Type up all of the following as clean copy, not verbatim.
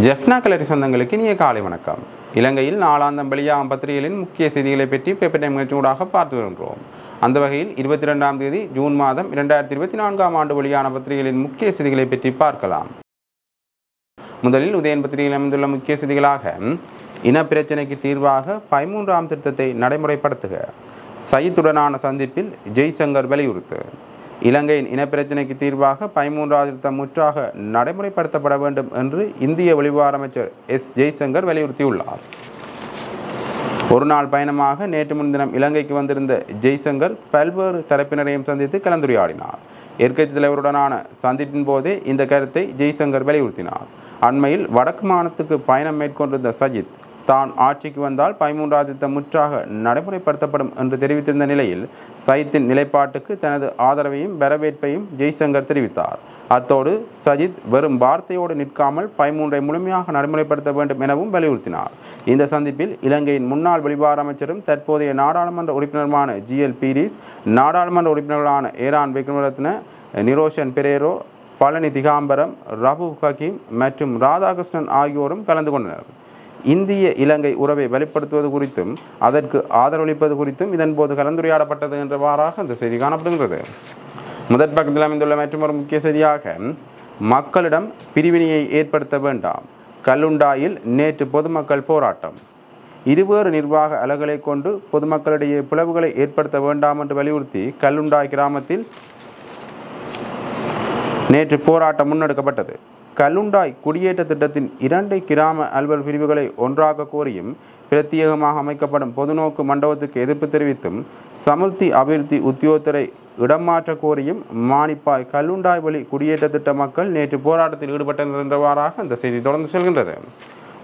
ஜெஃப்னா கலரி சொந்தங்களுக்கு இனிய காலை வணக்கம். இலங்கையில் நாளாந்தம் வெளியாகும் பத்திரிகைகளின் முக்கிய செய்திகளை பற்றி பேப்பர் டைம் நிகழ்ச்சியூடாக பார்த்து வருகின்றோம். அந்த வகையில் 22ஆம் தேதி ஜூன் மாதம் 2024ஆம் ஆண்டு வெளியான பத்திரிகைகளின் முக்கிய செய்திகளை பற்றி பார்க்கலாம். முதலில் உதயன் பத்திரிகையில் அமைந்துள்ள முக்கிய செய்திகளாக இனப்பிரச்சினைக்கு தீர்வாக 13ஆம் திருத்தத்தை நடைமுறைப்படுத்துக, சயீத்துடனான சந்திப்பில் ஜெய்சங்கர் வலியுறுத்து, இலங்கையின் இனப்பிரச்சினைக்கு தீர்வாக 13ஆம் திருத்தம் முற்றாக நடைமுறைப்படுத்தப்பட வேண்டும் என்று இந்திய வெளிவிவகார அமைச்சர் ஜெய்சங்கர் வலியுறுத்தியுள்ளார். ஒரு நாள் பயணமாக நேற்று முன்தினம் இலங்கைக்கு வந்திருந்த ஜெய்சங்கர் பல்வேறு தரப்பினரையும் சந்தித்து கலந்துரையாடினார். எதிர்க்கட்சி தலைவருடனான சந்திப்பின் போதே இந்த கருத்தை ஜெய்சங்கர் வலியுறுத்தினார். அண்மையில் வடக்கு மாநிலத்துக்கு பயணம் மேற்கொண்டிருந்த சஜித் தான் ஆட்சிக்கு வந்தால் 13ஆம் திருத்தம் முற்றாக நடைமுறைப்படுத்தப்படும் என்று தெரிவித்திருந்த நிலையில் சஜித்தின் நிலைப்பாட்டுக்கு தனது ஆதரவையும் வரவேற்பையும் ஜெய்சங்கர் தெரிவித்தார். அத்தோடு சஜித் வெறும் வார்த்தையோடு நிற்காமல் 13ஐ முழுமையாக நடைமுறைப்படுத்த வேண்டும் எனவும் வலியுறுத்தினார். இந்த சந்திப்பில் இலங்கையின் முன்னாள் வெளிவிவகார அமைச்சரும் தற்போதைய நாடாளுமன்ற உறுப்பினருமான ஜிஎல் பீரிஸ், நாடாளுமன்ற உறுப்பினர்களான ஏரான் விக்ரமரத்ன, நிரோஷன் பெரேரோ, பழனி திகாம்பரம், ரபு ஹக்கீம் மற்றும் ராதாகிருஷ்ணன் ஆகியோரும் கலந்து கொண்டனர். இந்திய இலங்கை உறவை வலுப்படுத்துவது குறித்தும் அதற்கு ஆதரவளிப்பது குறித்தும் இதன்போது கலந்துரையாடப்பட்டது என்றவாறாக அந்த செய்தி காணப்படுகிறது. முதற் பக்கத்தில் அமைந்துள்ள மற்றொரு முக்கிய செய்தியாக மக்களிடம் பிரிவினையை ஏற்படுத்த வேண்டாம், கல்லுண்டாயில் நேற்று பொதுமக்கள் போராட்டம். இருவேறு நிர்வாக அலகுகளை கொண்டு பொதுமக்களிடையே பிளவுகளை ஏற்படுத்த வேண்டாம் என்று வலியுறுத்தி கல்லுண்டாய் கிராமத்தில் நேற்று போராட்டம் முன்னெடுக்கப்பட்டது. கல்லுண்டாய் குடியேற்ற திட்டத்தின் 2 கிராம அலுவல் பிரிவுகளை ஒன்றாக கோரியும் பிரத்யேகமாக அமைக்கப்படும் பொதுநோக்கு மண்டபத்துக்கு எதிர்ப்பு தெரிவித்தும் சமுர்த்தி அபிவிருத்தி உத்தியோகத்தரை இடமாற்ற கோரியும் மானிப்பாய் கல்லுண்டாய் வழி குடியேற்ற திட்ட மக்கள் நேற்று போராட்டத்தில் ஈடுபட்டனர் என்றவாறாக அந்த செய்தி தொடர்ந்து செல்கின்றது.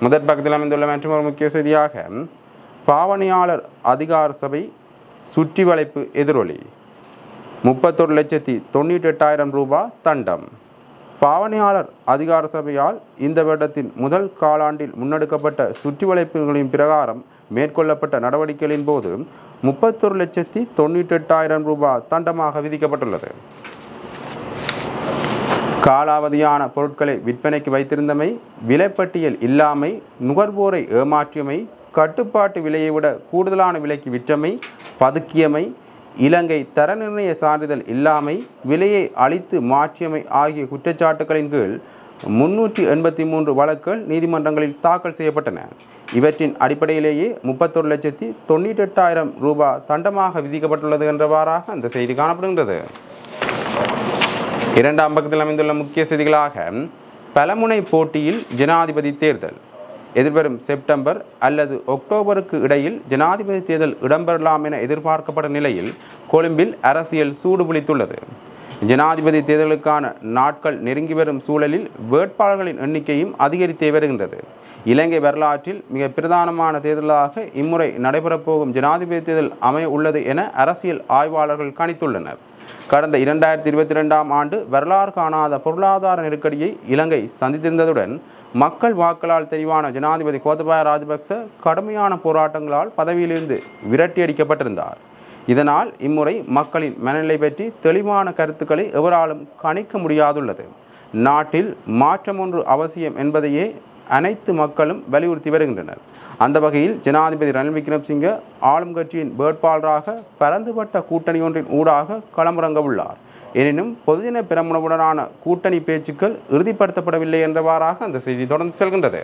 முதற் பக்கத்தில் அமைந்துள்ள மற்றொரு முக்கிய செய்தியாக பாவனையாளர் அதிகார சபை சுற்றி வளைப்பு எதிரொலி, 31,98,000 ரூபாய் தண்டம். பாவனையாளர் அதிகார சபையால் இந்த வருடத்தின் முதல் காலாண்டில் முன்னெடுக்கப்பட்ட சுற்றி வளைப்புகளின் பிரகாரம் மேற்கொள்ளப்பட்ட நடவடிக்கைகளின் போது 31,98,000 ரூபாய் தண்டமாக விதிக்கப்பட்டுள்ளது. காலாவதியான பொருட்களை விற்பனைக்கு வைத்திருந்தமை, விலைப்பட்டியல் இல்லாமை, நுகர்வோரை ஏமாற்றியமை, கட்டுப்பாட்டு விலையை விட கூடுதலான விலைக்கு விற்றமை, பதுக்கியமை, இலங்கை தர நிர்ணய சான்றிதழ் இல்லாமை, விலையை அளித்து மாற்றியமை ஆகிய குற்றச்சாட்டுகளின் கீழ் 383 வழக்குகள் நீதிமன்றங்களில் தாக்கல் செய்யப்பட்டன. இவற்றின் அடிப்படையிலேயே 31,98,000 ரூபாய் தண்டமாக விதிக்கப்பட்டுள்ளது என்றவாறாக அந்த செய்தி காணப்படுகின்றது. இரண்டாம் பக்கத்தில் அமைந்துள்ள முக்கிய செய்திகளாக பலமுனை போட்டியில் ஜனாதிபதி தேர்தல், எதிர்வரும் செப்டம்பர் அல்லது அக்டோபருக்கு இடையில் ஜனாதிபதி தேர்தல் இடம்பெறலாம் என எதிர்பார்க்கப்பட்ட நிலையில் கொழும்பில் அரசியல் சூடு பிடித்துள்ளது. ஜனாதிபதி தேர்தலுக்கான நாட்கள் நெருங்கி வரும் சூழலில் வேட்பாளர்களின் எண்ணிக்கையும் அதிகரித்தே வருகின்றது. இலங்கை வரலாற்றில் மிக பிரதானமான தேர்தலாக இம்முறை நடைபெறப்போகும் ஜனாதிபதி தேர்தல் அமைய உள்ளது என அரசியல் ஆய்வாளர்கள் கணித்துள்ளனர். கடந்த 2022ஆம் ஆண்டு வரலாறு காணாத பொருளாதார நெருக்கடியை இலங்கை சந்தித்திருந்ததுடன் மக்கள் வாக்களால் தெரிவான ஜனாதிபதி கோத்தபாய ராஜபக்ச கடுமையான போராட்டங்களால் பதவியிலிருந்து விரட்டியடிக்கப்பட்டிருந்தார். இதனால் இம்முறை மக்களின் மனநிலை பற்றி தெளிவான கருத்துக்களை எவராலும் கணிக்க முடியாதுள்ளது. நாட்டில் மாற்றம் ஒன்று அவசியம் என்பதையே அனைத்து மக்களும் வலியுறுத்தி வருகின்றனர். அந்த வகையில் ஜனாதிபதி ரணில் விக்ரமசிங்க ஆளும் கட்சியின் வேட்பாளராக பரந்துபட்ட கூட்டணி ஒன்றின் ஊடாக களமிறங்க உள்ளார். எனினும் பொதுஜன பெரமுனவுடனான கூட்டணி பேச்சுக்கள் இறுதிப்படுத்தப்படவில்லை என்றவாறாக அந்த செய்தி தொடர்ந்து செல்கின்றது.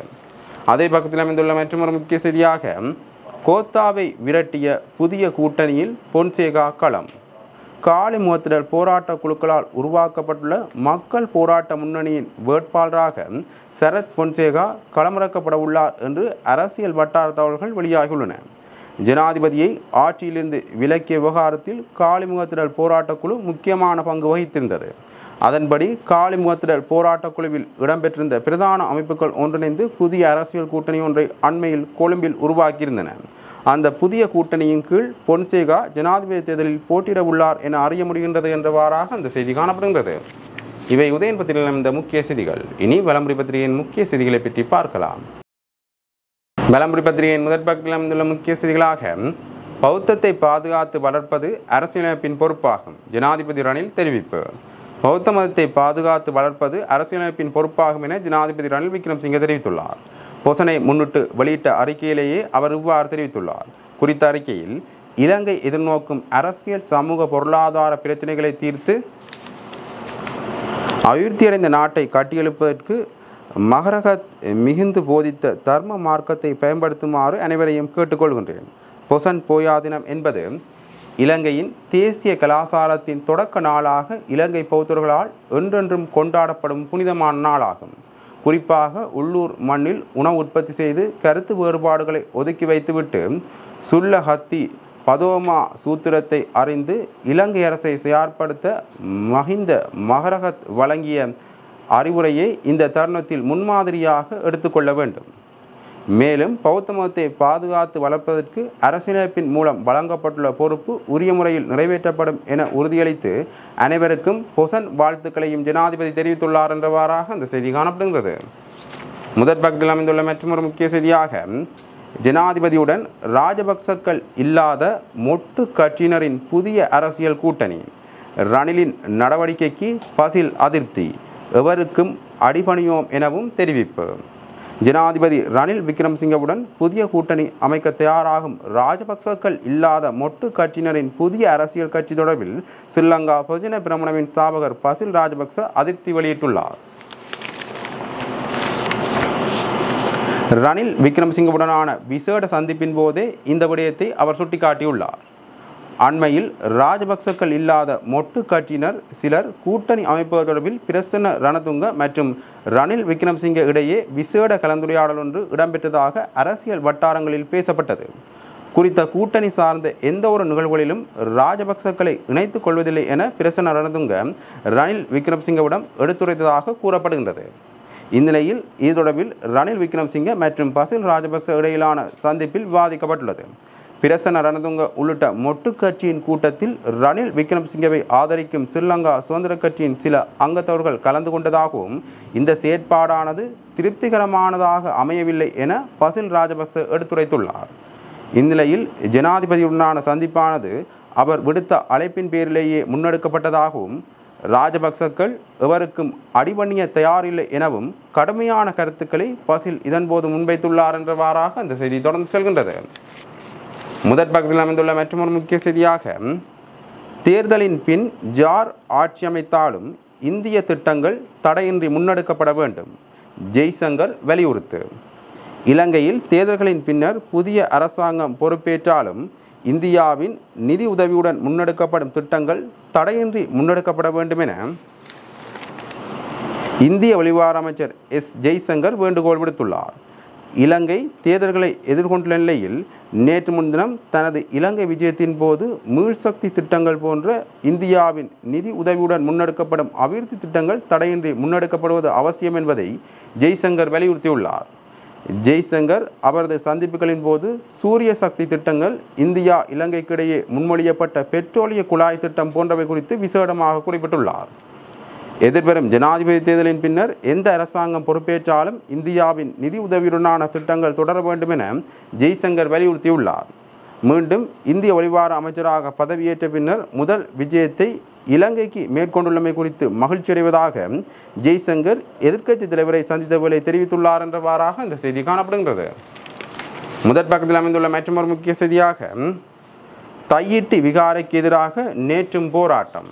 அதே பக்கத்தில் அமைந்துள்ள மற்றொரு முக்கிய செய்தியாக கோத்தாவை விரட்டிய புதிய கூட்டணியில் பொன்சேகா களம். காலி முகத்திடல் போராட்ட குழுக்களால் உருவாக்கப்பட்டுள்ள மக்கள் போராட்ட முன்னணியின் வேட்பாளராக சரத் பொன்சேகா களமிறக்கப்பட உள்ளார் என்று அரசியல் வட்டார தகவல்கள் வெளியாகியுள்ளன. ஜனாதிபதியை ஆட்சியிலிருந்து விலக்கிய விவகாரத்தில் காலிமுகத்திடல் போராட்டக்குழு முக்கியமான பங்கு வகித்திருந்தது. அதன்படி காலிமுகத்திடல் போராட்டக்குழுவில் இடம்பெற்றிருந்த பிரதான அமைப்புகள் ஒன்றிணைந்து புதிய அரசியல் கூட்டணி ஒன்றை அண்மையில் கொழும்பில் உருவாக்கியிருந்தன. அந்த புதிய கூட்டணியின் கீழ் பொன்சேகா ஜனாதிபதி தேர்தலில் போட்டியிட உள்ளார் என அறிய முடிகின்றது என்றவாறாக அந்த செய்தி காணப்படுகின்றது. இவை உதயன் பத்திரிகையில் இந்த முக்கிய செய்திகள். இனி வலம்புரி பத்திரிகையின் முக்கிய செய்திகளை பற்றி பார்க்கலாம். வலம்புரி பத்திரிகையின் முதற் பக்கத்தில் அமைந்துள்ள முக்கிய செய்திகளாக பௌத்தத்தை பாதுகாத்து வளர்ப்பது அரசியலமைப்பின் பொறுப்பாகும், ஜனாதிபதி ரணில் தெரிவிப்பு. பௌத்த மதத்தை பாதுகாத்து வளர்ப்பது அரசியலமைப்பின் பொறுப்பாகும் என ஜனாதிபதி ரணில் விக்ரமசிங்கே தெரிவித்துள்ளார். பொசனை முன்னிட்டு வெளியிட்ட அறிக்கையிலேயே அவர் இவ்வாறு தெரிவித்துள்ளார். குறித்த அறிக்கையில் இலங்கை எதிர்நோக்கும் அரசியல் சமூக பொருளாதார பிரச்சனைகளை தீர்த்து அபிவிருத்தியடைந்த நாட்டை கட்டியெழுப்பதற்கு மகரகத் மிகுந்து போதித்த தர்ம மார்க்கத்தை பயன்படுத்துமாறு அனைவரையும் கேட்டுக்கொள்கின்றேன். பொசன் போயா தினம் என்பது இலங்கையின் தேசிய கலாசாரத்தின் தொடக்க நாளாக இலங்கை பௌத்தர்களால் என்றென்றும் கொண்டாடப்படும் புனிதமான நாளாகும். குறிப்பாக உள்ளூர் மண்ணில் உணவு உற்பத்தி செய்து கருத்து வேறுபாடுகளை ஒதுக்கி வைத்துவிட்டு சுல்ல ஹத்தி பதோமா சூத்திரத்தை அறிந்து இலங்கை அரசை செயற்படுத்த மஹிந்த மகரகத் வழங்கிய அறிவுரையை இந்த தருணத்தில் முன்மாதிரியாக எடுத்துக்கொள்ள வேண்டும். மேலும் பௌத்த மதத்தை பாதுகாத்து வளர்ப்பதற்கு அரசியலமைப்பின் மூலம் வழங்கப்பட்டுள்ள பொறுப்பு உரிய முறையில் நிறைவேற்றப்படும் என உறுதியளித்து அனைவருக்கும் பொசன் வாழ்த்துக்களையும் ஜனாதிபதி தெரிவித்துள்ளார் என்றவாறாக அந்த செய்தி காணப்படுகிறது. முதற் பக்கத்தில் அமைந்துள்ள மற்றொரு முக்கிய செய்தியாக ஜனாதிபதியுடன் ராஜபக்சக்கள் இல்லாத மொட்டு கட்சியினரின் புதிய அரசியல் கூட்டணி, ரணிலின் நடவடிக்கைக்கு பசில் அதிருப்தி, எவருக்கும் அடிபணியோம் எனவும் தெரிவிப்பு. ஜனாதிபதி ரணில் விக்ரமசிங்கவுடன் புதிய கூட்டணி அமைக்க தயாராகும் ராஜபக்சக்கள் இல்லாத மொட்டு கட்சியினரின் புதிய அரசியல் கட்சி தொடர்பில் ஸ்ரீலங்கா பொதுஜன பிரமுனவின் ஸ்தாபகர் பசில் ராஜபக்ச அதிருப்தி வெளியிட்டுள்ளார். ரணில் விக்ரமசிங்கவுடனான விசேட சந்திப்பின் போதே இந்த விடயத்தை அவர் சுட்டிக்காட்டியுள்ளார். அண்மையில் ராஜபக்சக்கள் இல்லாத மொட்டு கட்சியினர் சிலர் கூட்டணி அமைப்பது தொடர்பில் பிரசன்ன ரணதுங்க மற்றும் ரணில் விக்ரமசிங்கே இடையே விசேட கலந்துரையாடல் ஒன்று இடம்பெற்றதாக அரசியல் வட்டாரங்களில் பேசப்பட்டது. குறித்த கூட்டணி சார்ந்த எந்த ஒரு நிகழ்வுகளிலும் ராஜபக்சக்களை இணைத்துக் கொள்வதில்லை என பிரசன்ன ரணதுங்க ரணில் விக்ரமசிங்கவிடம் எடுத்துரைத்ததாக கூறப்படுகின்றது. இந்நிலையில் இது தொடர்பில் ரணில் விக்ரமசிங்கே மற்றும் பசில் ராஜபக்ச இடையிலான சந்திப்பில் விவாதிக்கப்பட்டுள்ளது. பிரசன்ன ரணதுங்க உள்ளிட்ட மொட்டு கட்சியின் கூட்டத்தில் ரணில் விக்ரமசிங்கவை ஆதரிக்கும் ஸ்ரீலங்கா சுதந்திர கட்சியின் சில அங்கத்தவர்கள் கலந்து கொண்டதாகவும் இந்த செயற்பாடானது திருப்திகரமானதாக அமையவில்லை என பசில் ராஜபக்ச எடுத்துரைத்துள்ளார். இந்நிலையில் ஜனாதிபதியுடனான சந்திப்பானது அவர் விடுத்த அழைப்பின் பேரிலேயே முன்னெடுக்கப்பட்டதாகவும் ராஜபக்சக்கள் எவருக்கும் அடிபணிய தயாரில்லை எனவும் கடுமையான கருத்துக்களை பசில் இதன்போது முன்வைத்துள்ளார் என்றவாறாக அந்த செய்தி தொடர்ந்து செல்கின்றது. முதற் பக்கத்தில் அமைந்துள்ள மற்றொரு முக்கிய செய்தியாக தேர்தலின் பின் ஜார் ஆட்சி அமைத்தாலும் இந்திய திட்டங்கள் தடையின்றி முன்னெடுக்கப்பட வேண்டும், ஜெய்சங்கர் வலியுறுத்து. இலங்கையில் தேர்தல்களின் பின்னர் புதிய அரசாங்கம் பொறுப்பேற்றாலும் இந்தியாவின் நிதி உதவியுடன் முன்னெடுக்கப்படும் திட்டங்கள் தடையின்றி முன்னெடுக்கப்பட வேண்டும் என இந்திய வெளிவார அமைச்சர் ஜெய்சங்கர் வேண்டுகோள் விடுத்துள்ளார். இலங்கை தேர்தல்களை எதிர்கொண்டுள்ள நிலையில் நேற்று முன்தினம் தனது இலங்கை விஜயத்தின் போது மீள்சக்தி திட்டங்கள் போன்ற இந்தியாவின் நிதி உதவியுடன் முன்னெடுக்கப்படும் அபிவிருத்தி திட்டங்கள் தடையின்றி முன்னெடுக்கப்படுவது அவசியம் என்பதை ஜெய்சங்கர் வலியுறுத்தியுள்ளார். ஜெய்சங்கர் அவரது சந்திப்புகளின் போது சூரிய சக்தி திட்டங்கள், இந்தியா இலங்கைக்கு இடையே முன்மொழியப்பட்ட பெட்ரோலிய குழாய் திட்டம் போன்றவை குறித்து விசேடமாக குறிப்பிட்டுள்ளார். எதிர்வரும் ஜனாதிபதி தேர்தலின் பின்னர் எந்த அரசாங்கம் பொறுப்பேற்றாலும் இந்தியாவின் நிதி உதவியுடனான திட்டங்கள் தொடர வேண்டும் என ஜெய்சங்கர் வலியுறுத்தியுள்ளார். மீண்டும் இந்திய வெளிவார அமைச்சராக பதவியேற்ற பின்னர் முதல் விஜயத்தை இலங்கைக்கு மேற்கொண்டுள்ளமை குறித்து மகிழ்ச்சியடைவதாக ஜெய்சங்கர் எதிர்க்கட்சி தலைவரை சந்தித்த வேளை தெரிவித்துள்ளார் என்றவாறாக இந்த செய்தி காணப்படுகின்றது. முதற் பக்கத்தில் அமைந்துள்ள மற்றொரு முக்கிய செய்தியாக தையிட்டி விகாரைக்கு எதிராக நேற்றும் போராட்டம்.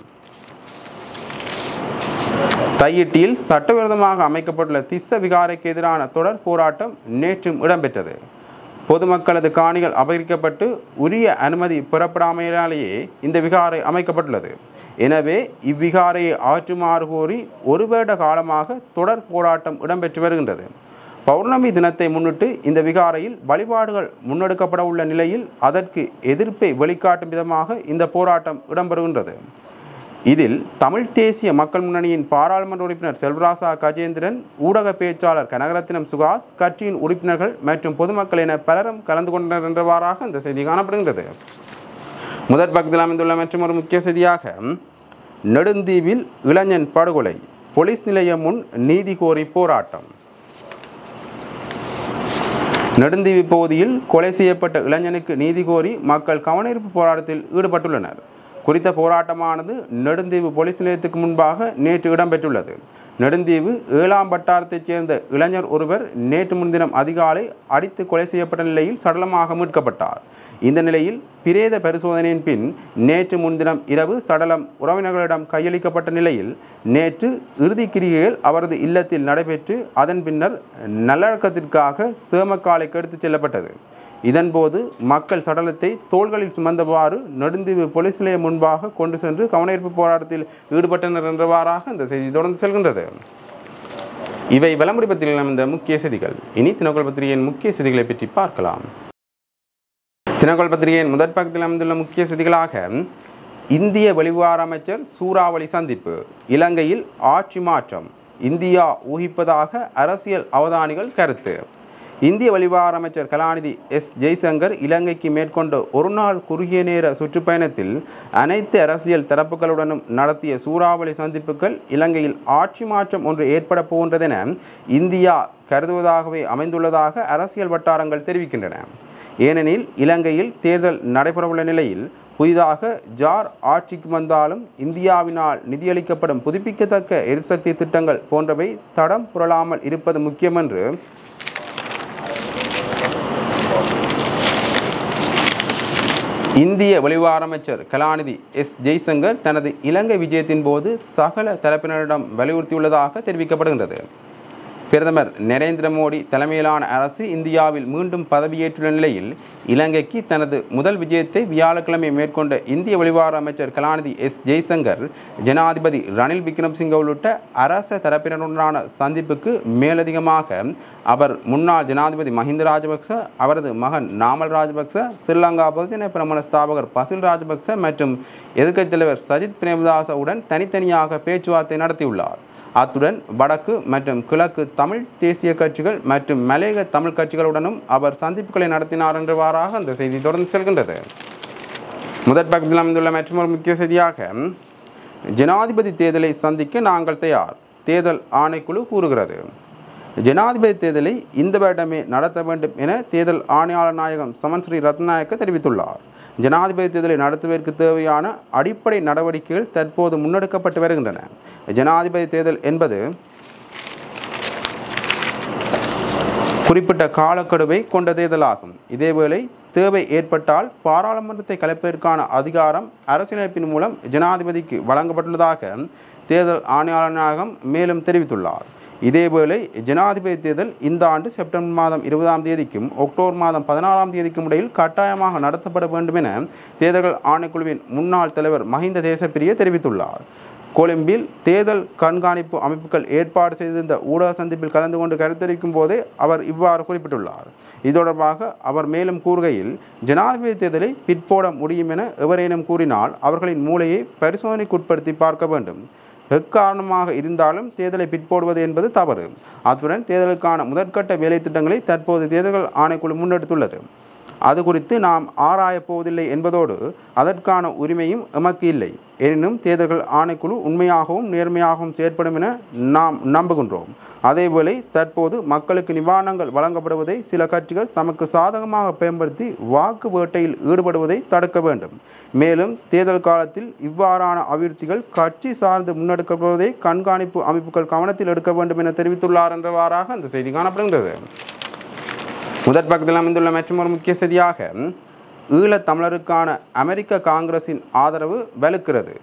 தையிட்டியில் சட்டவிரோதமாக அமைக்கப்பட்டுள்ள திஸ்ஸ விகாரைக்கு எதிரான தொடர் போராட்டம் நேற்றும் இடம்பெற்றது. பொதுமக்களது காணிகள் அபகரிக்கப்பட்டு உரிய அனுமதி பெறப்படாமையினாலேயே இந்த விகாரை அமைக்கப்பட்டுள்ளது. எனவே இவ்விகாரையை ஆற்றுமாறு கோரி ஒரு வருட காலமாக தொடர் போராட்டம் இடம்பெற்று வருகின்றது. பௌர்ணமி தினத்தை முன்னிட்டு இந்த விகாரையில் வழிபாடுகள் முன்னெடுக்கப்பட உள்ள நிலையில் அதற்கு எதிர்ப்பை வெளிக்காட்டும் விதமாக இந்த போராட்டம் இடம்பெறுகின்றது. இதில் தமிழ் தேசிய மக்கள் முன்னணியின் பாராளுமன்ற உறுப்பினர் செல்வராசா கஜேந்திரன், ஊடக பேச்சாளர் கனகரத்தினம் சுகாஸ், கட்சியின் உறுப்பினர்கள் மற்றும் பொதுமக்கள் என பலரும் கலந்து கொண்டனர் என்றவாறாக இந்த செய்தி காணப்படுகின்றது. முதற் பக்கத்தில் அமைந்துள்ள மற்றொரு முக்கிய செய்தியாக நெடுந்தீவில் இளைஞன் படுகொலை, போலீஸ் நிலையம் முன் நீதி கோரி போராட்டம். நெடுந்தீவு பகுதியில் கொலை செய்யப்பட்ட இளைஞனுக்கு நீதி கோரி மக்கள் கவனஈர்ப்பு போராட்டத்தில் ஈடுபட்டுள்ளனர். குறித்த போராட்டமானது நெடுந்தீவு போலீஸ் நிலையத்துக்கு முன்பாக நேற்று இடம்பெற்றுள்ளது. நெடுந்தீவு 7ஆம் வட்டாரத்தைச் சேர்ந்த இளைஞர் ஒருவர் நேற்று முன்தினம் அதிகாலை அடித்து கொலை செய்யப்பட்ட நிலையில் சடலமாக மீட்கப்பட்டார். இந்த நிலையில் பிரேத பரிசோதனையின் பின் நேற்று முன்தினம் இரவு சடலம் உறவினர்களிடம் கையளிக்கப்பட்ட நிலையில் நேற்று இறுதிக்கிரியைகள் அவரது இல்லத்தில் நடைபெற்று அதன் பின்னர் நல்லடக்கத்திற்காக சேமக்காலைக்கு எடுத்துச் செல்லப்பட்டது. இதன்போது மக்கள் சடலத்தை தோள்களில் சுமந்தவாறு நெடுந்தீவு போலீஸ் நிலையம் முன்பாக கொண்டு சென்று கவனஈர்ப்பு போராட்டத்தில் ஈடுபட்டனர் என்றவாறாக இந்த செய்தி தொடர்ந்து செல்கின்றது. இவை விளம்பர பத்திரிகையில் அமைந்த முக்கிய செய்திகள். இனி தினகோல் பத்திரிகையின் முக்கிய செய்திகளை பற்றி பார்க்கலாம். தினகோல் பத்திரிகையின் முதற் பக்கத்தில் அமைந்துள்ள முக்கிய செய்திகளாக இந்திய வெளிவிவகார அமைச்சர் சூறாவளி சந்திப்பு, இலங்கையில் ஆட்சி மாற்றம், இந்தியா ஊகிப்பதாக அரசியல் அவதானிகள் கருத்து. இந்திய வெளிவிவகார அமைச்சர் கலாநிதி எஸ் ஜெய்சங்கர் இலங்கைக்கு மேற்கொண்ட ஒரு நாள் குறுகிய நேர சுற்றுப்பயணத்தில் அனைத்து அரசியல் தரப்புகளுடனும் நடத்திய சூறாவளி சந்திப்புகள் இலங்கையில் ஆட்சி மாற்றம் ஒன்று ஏற்பட போகின்றதென இந்தியா கருதுவதாகவே அமைந்துள்ளதாக அரசியல் வட்டாரங்கள் தெரிவிக்கின்றன. ஏனெனில் இலங்கையில் தேர்தல் நடைபெறவுள்ள நிலையில் புதிதாக ஜார் ஆட்சிக்கு வந்தாலும் இந்தியாவினால் நிதியளிக்கப்படும் புதுப்பிக்கத்தக்க எரிசக்தி திட்டங்கள் போன்றவை தடம் புரளாமல் இருப்பது முக்கியம் என்று இந்திய வெளிவிவகார அமைச்சர் கலாநிதி எஸ் ஜெய்சங்கர் தனது இலங்கை விஜயத்தின் போது சகல தரப்பினரிடம் வலியுறுத்தியுள்ளதாக தெரிவிக்கப்படுகின்றது. பிரதமர் நரேந்திர மோடி தலைமையிலான அரசு இந்தியாவில் மீண்டும் பதவியேற்றுள்ள நிலையில் இலங்கைக்கு தனது முதல் விஜயத்தை வியாழக்கிழமை மேற்கொண்ட இந்திய வெளிவிவகார அமைச்சர் கலாநிதி எஸ் ஜெய்சங்கர் ஜனாதிபதி ரணில் விக்ரமசிங்க உள்ளிட்ட அரச தரப்பினருடனான சந்திப்புக்கு மேலதிகமாக அவர் முன்னாள் ஜனாதிபதி மஹிந்த ராஜபக்ச, அவரது மகன் நாமல் ராஜபக்ச, ஸ்ரீலங்கா பொதுஜன பிரமுன ஸ்தாபகர் பசில் ராஜபக்ச மற்றும் எதிர்க்கட்சித் தலைவர் சஜித் பிரேமதாசவுடன் தனித்தனியாக பேச்சுவார்த்தை நடத்தியுள்ளார். அத்துடன் வடக்கு மற்றும் கிழக்கு தமிழ் தேசிய கட்சிகள் மற்றும் மலையக தமிழ் கட்சிகளுடனும் அவர் சந்திப்புகளை நடத்தினார் என்றவாறாக அந்த செய்தி தொடர்ந்து செல்கின்றது. முதற் பக்கத்தில் அமைந்துள்ள மற்றொரு முக்கிய செய்தியாக ஜனாதிபதி தேர்தலை சந்திக்க நாங்கள் தயார், தேர்தல் ஆணைக்குழு கூறுகிறது. ஜனாதிபதி தேர்தலை இந்த வருடமே நடத்த வேண்டும் என தேர்தல் ஆணையாளர் நாயகம் சமன் ஸ்ரீ ரத்நாயக்க தெரிவித்துள்ளார். ஜனாதிபதி தேர்தலை நடத்துவதற்கு தேவையான அடிப்படை நடவடிக்கைகள் தற்போது முன்னெடுக்கப்பட்டு வருகின்றன. ஜனாதிபதி தேர்தல் என்பது குறிப்பிட்ட காலக்கெடுவை கொண்ட தேர்தலாகும். இதேவேளை தேவை ஏற்பட்டால் பாராளுமன்றத்தை கலைப்பதற்கான அதிகாரம் அரசியலமைப்பின் மூலம் ஜனாதிபதிக்கு வழங்கப்பட்டுள்ளதாக தேர்தல் ஆணையாளர் நாயகம் மேலும் தெரிவித்துள்ளார். இதேவேளை ஜனாதிபதி தேர்தல் இந்த ஆண்டு செப்டம்பர் மாதம் 20ஆம் தேதிக்கும் அக்டோபர் மாதம் 16ஆம் தேதிக்கும் இடையில் கட்டாயமாக நடத்தப்பட வேண்டும் என தேர்தல் ஆணைக்குழுவின் முன்னாள் தலைவர் மஹிந்த தேசப்பிரிய தெரிவித்துள்ளார். கொழும்பில் தேர்தல் கண்காணிப்பு அமைப்புகள் ஏற்பாடு செய்திருந்த ஊடக சந்திப்பில் கலந்து கொண்டு கருத்தரிக்கும் போதே அவர் இவ்வாறு குறிப்பிட்டுள்ளார். இது தொடர்பாக அவர் மேலும் கூறுகையில், ஜனாதிபதி தேர்தலை பிற்போட முடியும் என எவரேனும் கூறினால் அவர்களின் மூளையை பரிசோதனைக்குட்படுத்தி பார்க்க வேண்டும். எக்காரணமாக இருந்தாலும் தேர்தலை பிற்போடுவது என்பது தவறு. அத்துடன் தேர்தலுக்கான முதற்கட்ட வேலை திட்டங்களை தற்போது தேர்தல் ஆணைக்குழு முன்னெடுத்துள்ளது. அது குறித்து நாம் ஆராயப் போவதில்லை என்பதோடு அதற்கான உரிமையும் எமக்கு இல்லை. எனினும் தேர்தல்கள் ஆணைக்குழு உண்மையாகவும் நேர்மையாகவும் செயற்படும் என நாம் நம்புகின்றோம். அதேவேளை தற்போது மக்களுக்கு நிவாரணங்கள் வழங்கப்படுவதை சில கட்சிகள் தமக்கு சாதகமாக பயன்படுத்தி வாக்கு வேட்டையில் ஈடுபடுவதை தடுக்க வேண்டும். மேலும் தேர்தல் காலத்தில் இவ்வாறான அபிவிருத்திகள் கட்சி சார்ந்து முன்னெடுக்கப்படுவதை கண்காணிப்பு அமைப்புகள் கவனத்தில் எடுக்க வேண்டும் என தெரிவித்துள்ளார் என்றவாறாக அந்த செய்தி காணப்படுகின்றது. முதற் பக்கத்தில் அமைந்துள்ள மற்றொரு முக்கிய செய்தியாக ஈழத் தமிழருக்கான அமெரிக்க காங்கிரசின் ஆதரவு வலுக்கிறது,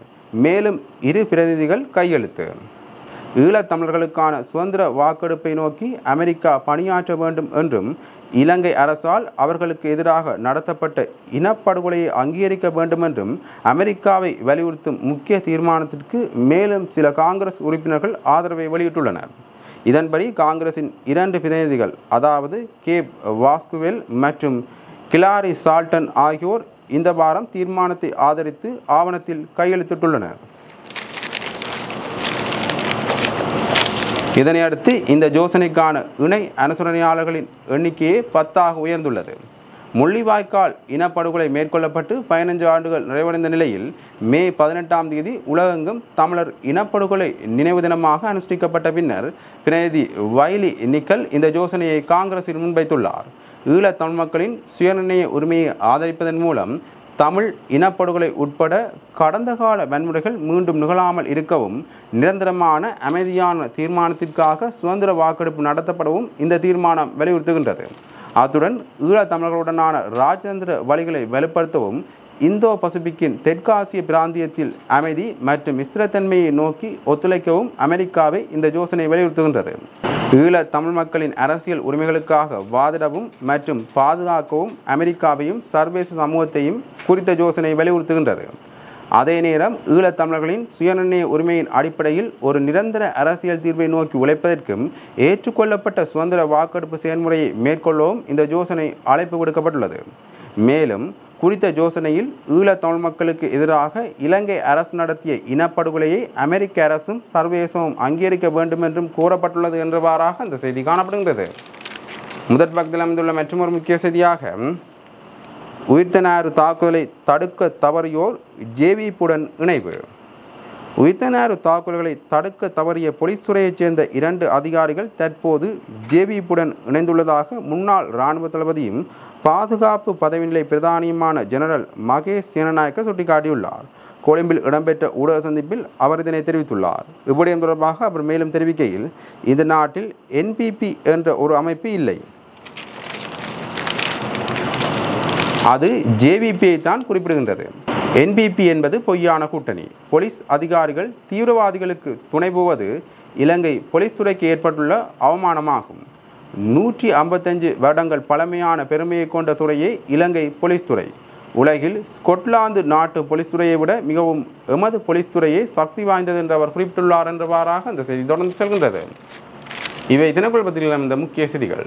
மேலும் 2 பிரதிநிதிகள் கையெழுத்து. ஈழத்தமிழர்களுக்கான சுதந்திர வாக்கெடுப்பை நோக்கி அமெரிக்கா பணியாற்ற வேண்டும் என்றும் இலங்கை அரசால் அவர்களுக்கு எதிராக நடத்தப்பட்ட இனப்படுகொலையை அங்கீகரிக்க வேண்டும் என்றும் அமெரிக்காவை வலியுறுத்தும் முக்கிய தீர்மானத்திற்கு மேலும் சில காங்கிரஸ் உறுப்பினர்கள் ஆதரவை வெளியிட்டுள்ளனர். இதன்படி காங்கிரசின் 2 பிரதிநிதிகள், அதாவது கேப் வாஸ்குவெல் மற்றும் கிலாரி சால்டன் ஆகியோர் இந்த வாரம் தீர்மானத்தை ஆதரித்து ஆவணத்தில் கையெழுத்திட்டுள்ளனர். இதனையடுத்து இந்த யோசனைக்கான இணை அனுசரணையாளர்களின் எண்ணிக்கையே 10ஆக உயர்ந்துள்ளது. முள்ளிவாய்க்கால் இனப்படுகொலை மேற்கொள்ளப்பட்டு 15 ஆண்டுகள் நிறைவடைந்த நிலையில் மே 18ஆம் தேதி உலகெங்கும் தமிழர் இனப்படுகொலை நினைவு தினமாக அனுஷ்டிக்கப்பட்ட பின்னர் பிரதிநிதி வைலி நிக்கல் இந்த யோசனையை காங்கிரஸில் முன்வைத்துள்ளார். ஈழத் தமிழ் மக்களின் சுயநிர்ணய உரிமையை ஆதரிப்பதன் மூலம் தமிழ் இனப்படுகொலை உட்பட கடந்த கால வன்முறைகள் மீண்டும் நிகழாமல் இருக்கவும் நிரந்தரமான அமைதியான தீர்மானத்திற்காக சுதந்திர வாக்கெடுப்பு நடத்தப்படவும் இந்த தீர்மானம் வலியுறுத்துகின்றது. அத்துடன் ஈழத்தமிழர்களுடனான இராஜதந்திர வழிகளை வலுப்படுத்தவும் இந்தோ பசிபிக்கின் தெற்காசிய பிராந்தியத்தில் அமைதி மற்றும் ஸ்திரத்தன்மையை நோக்கி ஒத்துழைக்கவும் அமெரிக்காவை இந்த யோசனை வலியுறுத்துகின்றது. ஈழத் தமிழ் மக்களின் அரசியல் உரிமைகளுக்காக வாதிடவும் மற்றும் பாதுகாக்கவும் அமெரிக்காவையும் சர்வதேச சமூகத்தையும் குறித்த யோசனை வலியுறுத்துகின்றது. அதே நேரம் ஈழத்தமிழர்களின் சுயநிர்ணய உரிமையின் அடிப்படையில் ஒரு நிரந்தர அரசியல் தீர்வை நோக்கி உழைப்பதற்கும் ஏற்றுக்கொள்ளப்பட்ட சுதந்திர வாக்கெடுப்பு செயல்முறையை மேற்கொள்ளவும் இந்த யோசனை அழைப்பு விடுக்கப்பட்டுள்ளது. மேலும் குறித்த யோசனையில் ஈழத்தமிழ் மக்களுக்கு எதிராக இலங்கை அரசு நடத்திய இனப்படுகொலையை அமெரிக்க அரசும் சர்வதேசமும் அங்கீகரிக்க வேண்டும் என்றும் கூறப்பட்டுள்ளது என்றவாறாக அந்த செய்தி காணப்படுகின்றது. முதற் பக்கத்தில் அமைந்துள்ள மற்றொரு முக்கிய செய்தியாக உயிர்த்தனாறு தாக்குதலை தடுக்க தவறியோர் ஜேவிபியுடன் இணைவு. உயிர்த்தனாறு தாக்குதல்களை தடுக்க தவறிய போலீஸ் துறையைச் சேர்ந்த 2 அதிகாரிகள் தற்போது ஜேவிபியுடன் இணைந்துள்ளதாக முன்னாள் இராணுவ தளபதியும் பாதுகாப்பு பதவிநிலை பிரதானியுமான ஜெனரல் மகேஷ் சேனநாயக்க சுட்டிக்காட்டியுள்ளார். கொழும்பில் இடம்பெற்ற ஊடக சந்திப்பில் அவர் இதனை தெரிவித்துள்ளார். இவ்விடயம் தொடர்பாக அவர் மேலும் தெரிவிக்கையில், இந்த நாட்டில் என்பிபி என்ற ஒரு அமைப்பு இல்லை, அது ஜேவிபியை தான் குறிப்பிடுகின்றது. என்பிபி என்பது பொய்யான கூட்டணி. போலீஸ் அதிகாரிகள் தீவிரவாதிகளுக்கு துணை போவது இலங்கை போலீஸ் துறைக்கு ஏற்பட்டுள்ள அவமானமாகும். 155 வருடங்கள் பழமையான பெருமையை கொண்ட துறையே இலங்கை போலீஸ் துறை. உலகில் ஸ்கொட்லாந்து நாட்டு போலீஸ் துறையை விட மிகவும் எமது போலீஸ் துறையே சக்தி வாய்ந்தது என்று அவர் குறிப்பிட்டுள்ளார் என்றவாறாக அந்த செய்தி தொடர்ந்து செல்கின்றது. இவை தினக்குள் பத்திரிகையில் இந்த முக்கிய செய்திகள்.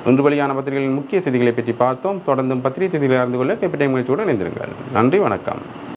இன்று வெளியான பத்திரிகைகளின் முக்கிய செய்திகளை பற்றி பார்த்தோம். தொடர்ந்தும் பத்திரிகை செய்திகளை அறிந்து கொள்ள கேபிட்டல் முயற்சியுடன் இணைந்திருங்கள். நன்றி, வணக்கம்.